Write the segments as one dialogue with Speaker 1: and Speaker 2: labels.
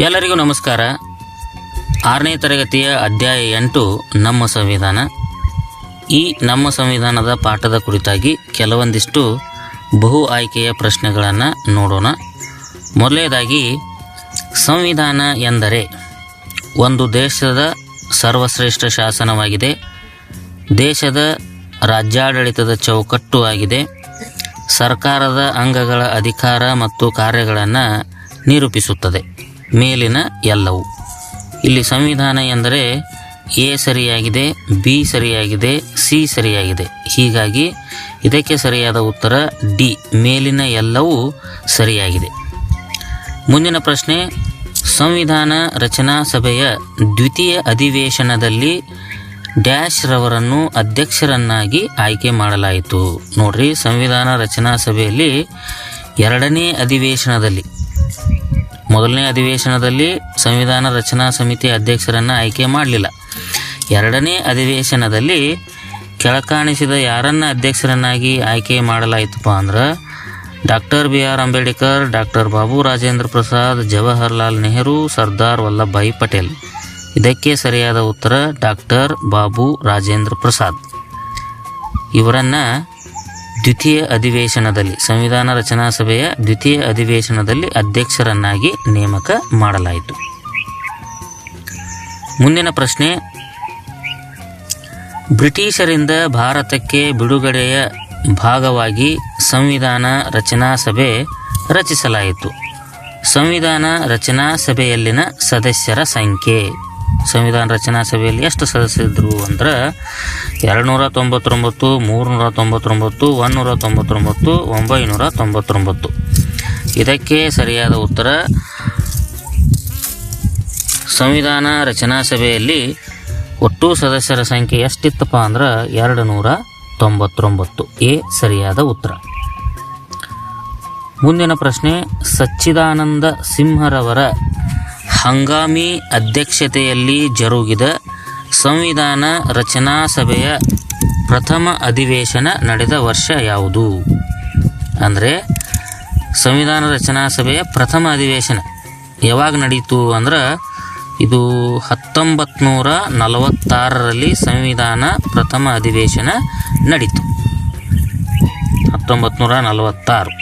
Speaker 1: ಎಲ್ಲರಿಗೂ ನಮಸ್ಕಾರ. 6ನೇ ತರಗತಿಯ ಅಧ್ಯಾಯ 8 ನಮ್ಮ ಸಂವಿಧಾನ. ಈ ನಮ್ಮ ಸಂವಿಧಾನದ ಪಾಠದ ಕುರಿತಾಗಿ ಕೆಲವೊಂದಿಷ್ಟು ಬಹು ಆಯ್ಕೆಯ ಪ್ರಶ್ನೆಗಳನ್ನು ನೋಡೋಣ. ಮೊದಲನೇದಾಗಿ, ಸಂವಿಧಾನ ಎಂದರೆ ಒಂದು ದೇಶದ ಸರ್ವಶ್ರೇಷ್ಠ ಶಾಸನವಾಗಿದೆ, ದೇಶದ ರಾಜ್ಯಾಡಳಿತದ ಚೌಕಟ್ಟು ಆಗಿದೆ, ಸರ್ಕಾರದ ಅಂಗಗಳ ಅಧಿಕಾರ ಮತ್ತು ಕಾರ್ಯಗಳನ್ನು ನಿರೂಪಿಸುತ್ತದೆ. ಮೇಲಿನ ಎಲ್ಲವೂ. ಇಲ್ಲಿ ಸಂವಿಧಾನ ಎಂದರೆ ಎ ಸರಿಯಾಗಿದೆ, ಬಿ ಸರಿಯಾಗಿದೆ, ಸಿ ಸರಿಯಾಗಿದೆ. ಹೀಗಾಗಿ ಇದಕ್ಕೆ ಸರಿಯಾದ ಉತ್ತರ ಡಿ, ಮೇಲಿನ ಎಲ್ಲವೂ ಸರಿಯಾಗಿದೆ. ಮುಂದಿನ ಪ್ರಶ್ನೆ, ಸಂವಿಧಾನ ರಚನಾ ಸಭೆಯ ದ್ವಿತೀಯ ಅಧಿವೇಶನದಲ್ಲಿ ಡ್ಯಾಶ್ ರವರನ್ನು ಅಧ್ಯಕ್ಷರನ್ನಾಗಿ ಆಯ್ಕೆ ಮಾಡಲಾಯಿತು. ನೋಡ್ರಿ, ಸಂವಿಧಾನ ರಚನಾ ಸಭೆಯಲ್ಲಿ 2ನೇ ಅಧಿವೇಶನದಲ್ಲಿ, ಮೊದಲನೇ ಅಧಿವೇಶನದಲ್ಲಿ ಸಂವಿಧಾನ ರಚನಾ ಸಮಿತಿ ಅಧ್ಯಕ್ಷರನ್ನು ಆಯ್ಕೆ ಮಾಡಲಿಲ್ಲ. 2ನೇ ಅಧಿವೇಶನದಲ್ಲಿ ಕೆಳಕಾಣಿಸಿದ ಯಾರನ್ನು ಅಧ್ಯಕ್ಷರನ್ನಾಗಿ ಆಯ್ಕೆ ಮಾಡಲಾಯಿತಪ್ಪ ಅಂದ್ರೆ doctor BR Ambedkar, doctor Babu Rajendra Prasad, Jawaharlal Nehru, Sardar Vallabhbhai Patel. ಇದಕ್ಕೆ ಸರಿಯಾದ ಉತ್ತರ ಡಾಕ್ಟರ್ ಬಾಬು ರಾಜೇಂದ್ರ ಪ್ರಸಾದ್. ಇವರನ್ನು ದ್ವಿತೀಯ ಅಧಿವೇಶನದಲ್ಲಿ, ಸಂವಿಧಾನ ರಚನಾ ಸಭೆಯ ದ್ವಿತೀಯ ಅಧಿವೇಶನದಲ್ಲಿ ಅಧ್ಯಕ್ಷರನ್ನಾಗಿ ನೇಮಕ ಮಾಡಲಾಯಿತು. ಮುಂದಿನ ಪ್ರಶ್ನೆ, ಬ್ರಿಟಿಷರಿಂದ ಭಾರತಕ್ಕೆ ಬಿಡುಗಡೆಯ ಭಾಗವಾಗಿ ಸಂವಿಧಾನ ರಚನಾ ಸಭೆ ರಚಿಸಲಾಯಿತು. ಸಂವಿಧಾನ ರಚನಾ ಸಭೆಯಲ್ಲಿನ ಸದಸ್ಯರ ಸಂಖ್ಯೆ. ಸಂವಿಧಾನ ರಚನಾ ಸಭೆಯಲ್ಲಿ ಎಷ್ಟು ಸದಸ್ಯರಿದ್ದರು ಅಂದ್ರೆ 299, 399, 199, 999. ಇದಕ್ಕೆ ಸರಿಯಾದ ಉತ್ತರ ಸಂವಿಧಾನ ರಚನಾ ಸಭೆಯಲ್ಲಿ ಒಟ್ಟು ಸದಸ್ಯರ ಸಂಖ್ಯೆ ಎಷ್ಟಿತ್ತಪ್ಪ ಅಂದ್ರೆ 299. ಎ ಸರಿಯಾದ ಉತ್ತರ. ಮುಂದಿನ ಪ್ರಶ್ನೆ, ಸಚ್ಚಿದಾನಂದ ಸಿಂಹರವರ ಹಂಗಾಮಿ ಅಧ್ಯಕ್ಷತೆಯಲ್ಲಿ ಜರುಗಿದ ಸಂವಿಧಾನ ರಚನಾ ಸಭೆಯ ಪ್ರಥಮ ಅಧಿವೇಶನ ನಡೆದ ವರ್ಷ ಯಾವುದು? ಅಂದರೆ ಸಂವಿಧಾನ ರಚನಾ ಸಭೆಯ ಪ್ರಥಮ ಅಧಿವೇಶನ ಯಾವಾಗ ನಡೀತು ಅಂದ್ರೆ ಇದು 1946ರಲ್ಲಿ ಸಂವಿಧಾನ ಪ್ರಥಮ ಅಧಿವೇಶನ ನಡೀತು. 1946.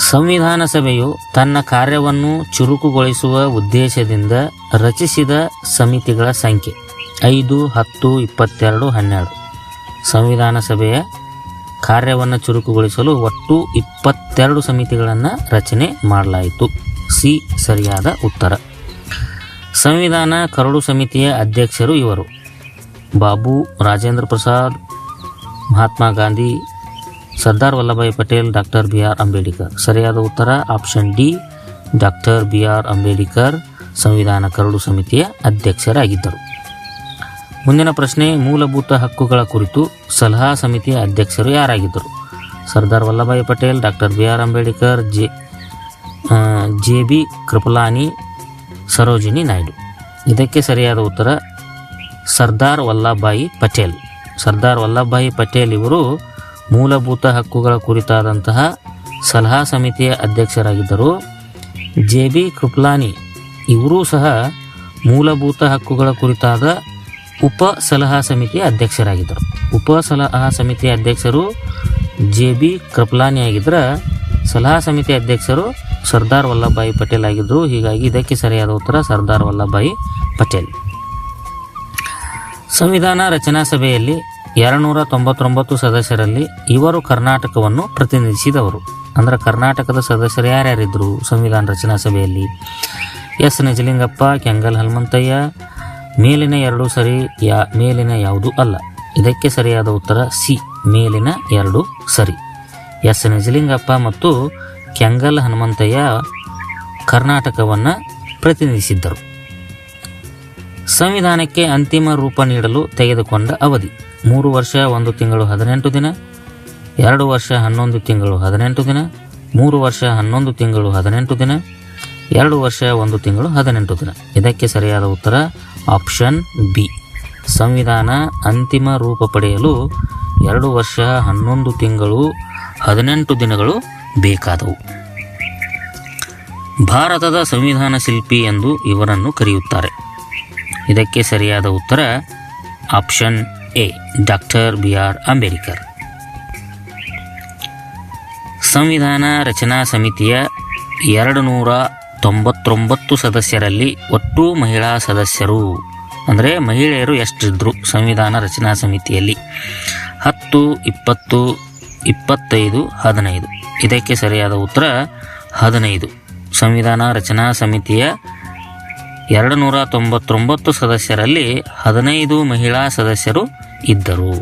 Speaker 1: ಸಂವಿಧಾನ ಸಭೆಯು ತನ್ನ ಕಾರ್ಯವನ್ನು ಚುರುಕುಗೊಳಿಸುವ ಉದ್ದೇಶದಿಂದ ರಚಿಸಿದ ಸಮಿತಿಗಳ ಸಂಖ್ಯೆ 5, 10, 22, 12. ಸಂವಿಧಾನ ಸಭೆಯ ಕಾರ್ಯವನ್ನು ಚುರುಕುಗೊಳಿಸಲು ಒಟ್ಟು 22 ಸಮಿತಿಗಳನ್ನು ರಚನೆ ಮಾಡಲಾಯಿತು. ಸಿ ಸರಿಯಾದ ಉತ್ತರ. ಸಂವಿಧಾನ ಕರಡು ಸಮಿತಿಯ ಅಧ್ಯಕ್ಷರು ಇವರು: ಬಾಬು ರಾಜೇಂದ್ರ ಪ್ರಸಾದ್, ಮಹಾತ್ಮ ಗಾಂಧಿ, ಸರ್ದಾರ್ ವಲ್ಲಭಭಾಯಿ ಪಟೇಲ್, ಡಾಕ್ಟರ್ BR ಅಂಬೇಡ್ಕರ್. ಸರಿಯಾದ ಉತ್ತರ option D, doctor BR Ambedkar ಸಂವಿಧಾನ ಕರಡು ಸಮಿತಿಯ ಅಧ್ಯಕ್ಷರಾಗಿದ್ದರು. ಮುಂದಿನ ಪ್ರಶ್ನೆ, ಮೂಲಭೂತ ಹಕ್ಕುಗಳ ಕುರಿತು ಸಲಹಾ ಸಮಿತಿಯ ಅಧ್ಯಕ್ಷರು ಯಾರಾಗಿದ್ದರು? Sardar Vallabhbhai Patel, doctor BR Ambedkar, JB Kripalani, Sarojini Naidu. ಇದಕ್ಕೆ ಸರಿಯಾದ ಉತ್ತರ ಸರ್ದಾರ್ ವಲ್ಲಭಭಾಯಿ ಪಟೇಲ್. ಸರ್ದಾರ್ ವಲ್ಲಭಭಾಯಿ ಪಟೇಲ್ ಇವರು ಮೂಲಭೂತ ಹಕ್ಕುಗಳ ಕುರಿತಾದಂತಹ ಸಲಹಾ ಸಮಿತಿಯ ಅಧ್ಯಕ್ಷರಾಗಿದ್ದರು. JB ಕೃಪಲಾನಿ ಇವರೂ ಸಹ ಮೂಲಭೂತ ಹಕ್ಕುಗಳ ಕುರಿತಾದ ಉಪ ಸಲಹಾ ಸಮಿತಿಯ ಅಧ್ಯಕ್ಷರಾಗಿದ್ದರು. ಉಪ ಸಲಹಾ ಸಮಿತಿಯ ಅಧ್ಯಕ್ಷರು JB ಕೃಪಲಾನಿ ಆಗಿದ್ದರೆ ಸಲಹಾ ಸಮಿತಿ ಅಧ್ಯಕ್ಷರು ಸರ್ದಾರ್ ವಲ್ಲಭಭಾಯಿ ಪಟೇಲ್ ಆಗಿದ್ದರು. ಹೀಗಾಗಿ ಇದಕ್ಕೆ ಸರಿಯಾದ ಉತ್ತರ ಸರ್ದಾರ್ ವಲ್ಲಭಭಾಯಿ ಪಟೇಲ್. ಸಂವಿಧಾನ ರಚನಾ ಸಭೆಯಲ್ಲಿ 299 ಸದಸ್ಯರಲ್ಲಿ ಇವರು ಕರ್ನಾಟಕವನ್ನು ಪ್ರತಿನಿಧಿಸಿದವರು. ಅಂದರೆ ಕರ್ನಾಟಕದ ಸದಸ್ಯರು ಯಾರ್ಯಾರಿದ್ದರು ಸಂವಿಧಾನ ರಚನಾ ಸಭೆಯಲ್ಲಿ? ಎಸ್ ನಿಜಲಿಂಗಪ್ಪ, ಕೆಂಗಲ್ ಹನುಮಂತಯ್ಯ. ಮೇಲಿನ 2 ಸರಿ, ಮೇಲಿನ ಯಾವುದು ಅಲ್ಲ. ಇದಕ್ಕೆ ಸರಿಯಾದ ಉತ್ತರ ಸಿ, ಮೇಲಿನ 2 ಸರಿ. ಎಸ್ ನಿಜಲಿಂಗಪ್ಪ ಮತ್ತು ಕೆಂಗಲ್ ಹನುಮಂತಯ್ಯ ಕರ್ನಾಟಕವನ್ನು ಪ್ರತಿನಿಧಿಸಿದ್ದರು. ಸಂವಿಧಾನಕ್ಕೆ ಅಂತಿಮ ರೂಪ ನೀಡಲು ತೆಗೆದುಕೊಂಡ ಅವಧಿ: 3 ವರ್ಷ 1 ತಿಂಗಳು 18 ದಿನ, 2 ವರ್ಷ 11 ತಿಂಗಳು 18 ದಿನ, 3 ವರ್ಷ 11 ತಿಂಗಳು 18 ದಿನ, 2 ವರ್ಷ 1 ತಿಂಗಳು 18 ದಿನ. ಇದಕ್ಕೆ ಸರಿಯಾದ ಉತ್ತರ ಆಪ್ಷನ್ ಬಿ, ಸಂವಿಧಾನ ಅಂತಿಮ ರೂಪ ಪಡೆಯಲು 2 ವರ್ಷ 11 ತಿಂಗಳು 18 ದಿನಗಳು ಬೇಕಾದವು. ಭಾರತದ ಸಂವಿಧಾನ ಶಿಲ್ಪಿ ಎಂದು ಇವರನ್ನು ಕರೆಯುತ್ತಾರೆ. ಇದಕ್ಕೆ ಸರಿಯಾದ ಉತ್ತರ option A doctor BR Ambedkar. ಸಂವಿಧಾನ ರಚನಾ ಸಮಿತಿಯ 299 ಸದಸ್ಯರಲ್ಲಿ ಒಟ್ಟು ಮಹಿಳಾ ಸದಸ್ಯರು ಅಂದರೆ ಮಹಿಳೆಯರು ಎಷ್ಟಿದ್ರು ಸಂವಿಧಾನ ರಚನಾ ಸಮಿತಿಯಲ್ಲಿ? 10, 20, 25, 15. ಇದಕ್ಕೆ ಸರಿಯಾದ ಉತ್ತರ 15. ಸಂವಿಧಾನ ರಚನಾ ಸಮಿತಿಯ 299 ಸದಸ್ಯರಲ್ಲಿ 15 ಮಹಿಳಾ ಸದಸ್ಯರು ಇದ್ದರು.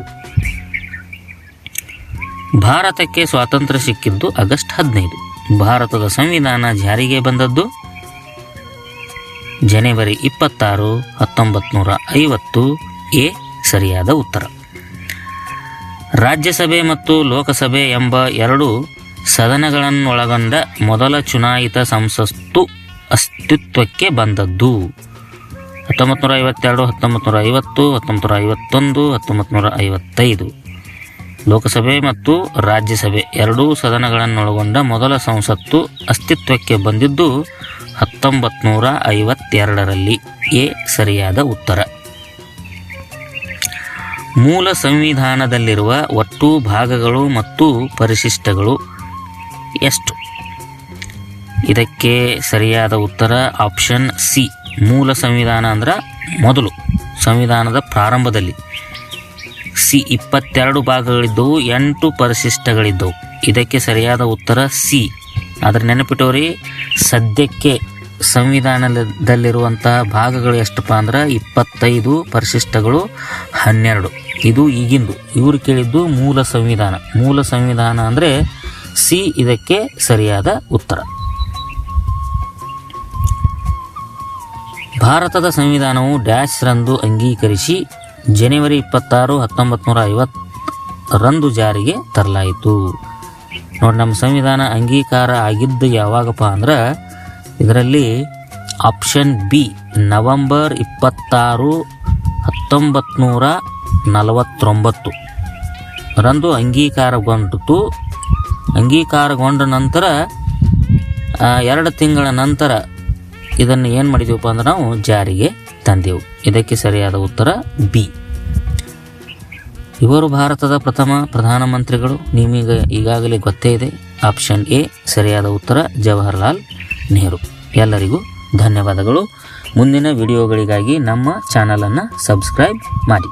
Speaker 1: ಭಾರತಕ್ಕೆ ಸ್ವಾತಂತ್ರ್ಯ ಸಿಕ್ಕಿದ್ದು ಆಗಸ್ಟ್ 15. ಭಾರತದ ಸಂವಿಧಾನ ಜಾರಿಗೆ ಬಂದದ್ದು ಜನವರಿ 26, 1950. ಎ ಸರಿಯಾದ ಉತ್ತರ. ರಾಜ್ಯಸಭೆ ಮತ್ತು ಲೋಕಸಭೆ ಎಂಬ 2 ಸದನಗಳನ್ನೊಳಗೊಂಡ ಮೊದಲ ಚುನಾಯಿತ ಸಂಸತ್ತು ಅಸ್ತಿತ್ವಕ್ಕೆ ಬಂದದ್ದು 1952, 1950, 1951, 1955. ಲೋಕಸಭೆ ಮತ್ತು ರಾಜ್ಯಸಭೆ 2 ಸದನಗಳನ್ನೊಳಗೊಂಡ ಮೊದಲ ಸಂಸತ್ತು ಅಸ್ತಿತ್ವಕ್ಕೆ ಬಂದಿದ್ದು 1952ರಲ್ಲಿ. ಎ ಸರಿಯಾದ ಉತ್ತರ. ಮೂಲ ಸಂವಿಧಾನದಲ್ಲಿರುವ ಒಟ್ಟು ಭಾಗಗಳು ಮತ್ತು ಪರಿಶಿಷ್ಟಗಳು ಎಷ್ಟು? ಇದಕ್ಕೆ ಸರಿಯಾದ ಉತ್ತರ ಆಪ್ಷನ್ ಸಿ. ಮೂಲ ಸಂವಿಧಾನ ಅಂದ್ರೆ ಮೊದಲು ಸಂವಿಧಾನದ ಪ್ರಾರಂಭದಲ್ಲಿ ಸಿ 22 ಭಾಗಗಳಿದ್ದವು, 8 ಪರಿಶಿಷ್ಟಗಳಿದ್ದವು. ಇದಕ್ಕೆ ಸರಿಯಾದ ಉತ್ತರ ಸಿ. ಆದರೆ ನೆನಪಿಟ್ಟವ್ರಿ, ಸದ್ಯಕ್ಕೆ ಸಂವಿಧಾನದಲ್ಲಿರುವಂತಹ ಭಾಗಗಳು ಎಷ್ಟಪ್ಪ ಅಂದ್ರೆ 25, ಪರಿಶಿಷ್ಟಗಳು 12. ಇದು ಈಗಿಂದು. ಇವರು ಕೇಳಿದ್ದು ಮೂಲ ಸಂವಿಧಾನ. ಮೂಲ ಸಂವಿಧಾನ ಅಂದರೆ ಸಿ. ಇದಕ್ಕೆ ಸರಿಯಾದ ಉತ್ತರ. ಭಾರತದ ಸಂವಿಧಾನವು ಡ್ಯಾಶ್ ರಂದು ಅಂಗೀಕರಿಸಿ ಜನವರಿ 26, 1950 ಜಾರಿಗೆ ತರಲಾಯಿತು. ನೋಡಿ, ನಮ್ಮ ಸಂವಿಧಾನ ಅಂಗೀಕಾರ ಆಗಿದ್ದು ಯಾವಾಗಪ್ಪ ಅಂದ್ರೆ ಇದರಲ್ಲಿ ಆಪ್ಷನ್ ಬಿ ನವೆಂಬರ್ 26, 1949 ರಂದು ಅಂಗೀಕಾರಗೊಂಡಿತು. ಅಂಗೀಕಾರಗೊಂಡ ನಂತರ 2 ತಿಂಗಳ ನಂತರ ಇದನ್ನು ಏನು ಮಾಡಿದೆವಪ್ಪ ಅಂದ್ರೆ ನಾವು ಜಾರಿಗೆ ತಂದೆವು. ಇದಕ್ಕೆ ಸರಿಯಾದ ಉತ್ತರ ಬಿ. ಇವರು ಭಾರತದ ಪ್ರಥಮ ಪ್ರಧಾನಮಂತ್ರಿಗಳು. ನಿಮಗೆ ಈಗಾಗಲೇ ಗೊತ್ತೇ ಇದೆ. ಆಪ್ಷನ್ ಎ ಸರಿಯಾದ ಉತ್ತರ ಜವಾಹರ್ಲಾಲ್ ನೆಹರು. ಎಲ್ಲರಿಗೂ ಧನ್ಯವಾದಗಳು. ಮುಂದಿನ ವಿಡಿಯೋಗಳಿಗಾಗಿ ನಮ್ಮ ಚಾನಲನ್ನು ಸಬ್ಸ್ಕ್ರೈಬ್ ಮಾಡಿ.